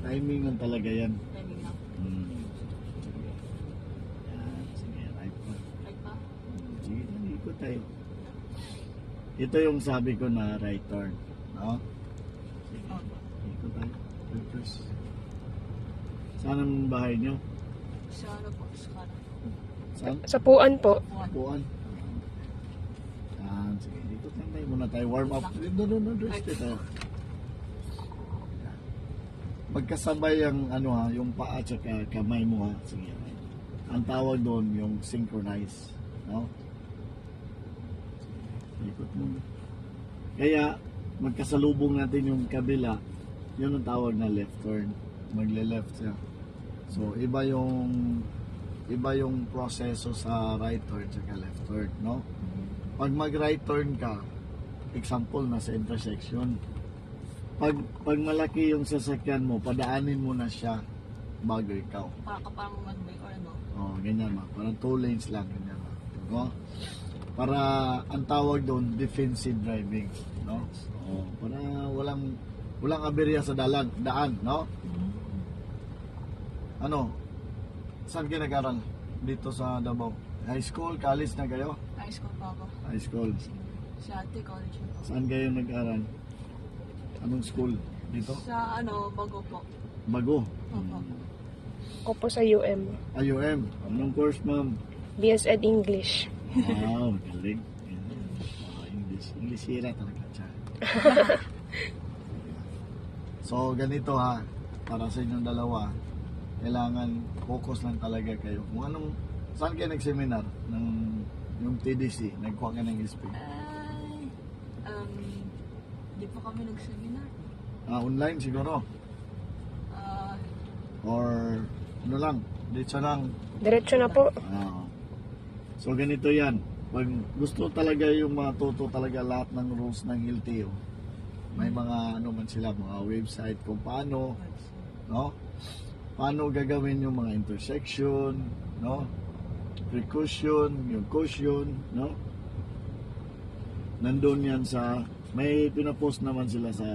Timing lang talaga yan. Timing lang. Yan, sige, right pa. Right pa? Sige, ikot tayo. Ito yung sabi ko na right turn. No? Sige, ikot tayo. First. Saan ang bahay nyo? Sa ano po? Sa kanan. Saan? Sa puan po. Puan. Yan, sige, ikot lang tayo. Muna tayo warm up. No, rest tayo. Magkasabay ang ano ha, yung paa at kamay mo ha. Sige. Ang tawag doon yung synchronize, no? Ikot mo. Kaya magkasalubong natin yung kabila, yun ang tawag na left turn. Magle-left siya. So iba yung proseso sa right turn at left turn, no? Pag mag-right turn ka, example nasa intersection, pag malaki yung sasakyan mo, padaanin mo na siya bago ikaw. Para ka parang mag-break or ano? Oh, ganyan ma. Parang 2 lanes lang, ganyan ma. No? Para, ang tawag doon, defensive driving. No? Oh, para walang aberya sa daan, no? Ano? Saan kayo nag-aral? Dito sa Davao? High school, college na kayo? High school pa ako. High school. Sa ate, college na po. Saan kayo nag-aral? Anong school? Dito? Sa ano, bago po. Bago. Opo. Ako po sa UM. IUM. Anong course, ma'am? BS Ed English. Wow, galing. English. Englishira talaga siya. So, ganito ha. Para sa inyong dalawa, kailangan focus lang talaga kayo. Kung anong, saan kayo nag-seminar? Yung TDC, nagkuha ka ng SP. Di pa kami nag-seminar. Online siguro? Or ano lang, dito lang. Diretso na po. So ganito yan. Pag gusto talaga yung matuto talaga lahat ng rules ng LTO, may mga ano man sila, mga website kung paano, no? Paano gagawin yung mga intersection, no? Precaution, yung caution, no? Nandun yan sa, may pinapost naman sila sa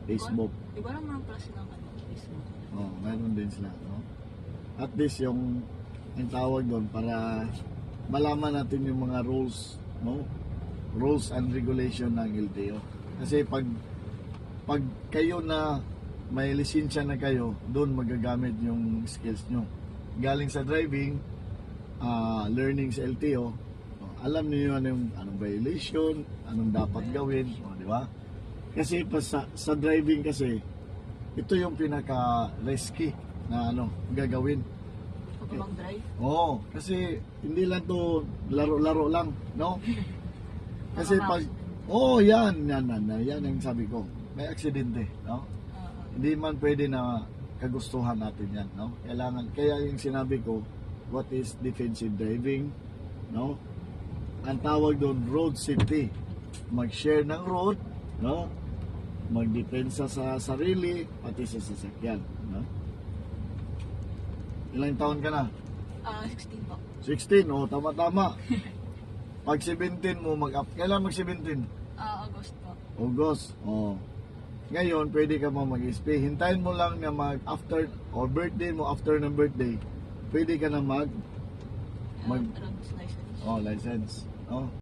Facebook. Iba naman pala silang ano, Facebook. Oh, mayroon din sila, no? At least yung ang tawag doon para malaman natin yung mga rules, no? Rules and regulation ng LTO. Kasi pag kayo na may lisensya na kayo, doon magagamit yung skills nyo. Galing sa driving, learning sa LTO, alam niyo anong violation, anong dapat gawin, di ba? Kasi sa driving kasi, ito yung pinaka-risky na gagawin. Pag mag-drive? Oo, kasi hindi lang to laro-laro lang, no? Kasi pag, yan ang sabi ko, may aksidente, no? Hindi man pwede na kagustuhan natin yan, no? Kaya yung sinabi ko, what is defensive driving, no? Ang tawag doon, road safety. Mag-share ng road, no? Magdepensa sa sarili, pati sa sasakyan, no? Ilang taon ka na? 16 po. 16, tama-tama. Pag 17 mo, kailan mag-17? August po. August, Ngayon, pwede ka mag-SP. Hintayin mo lang na after, or birthday mo, after ng birthday, pwede ka na Driver's license. license, no?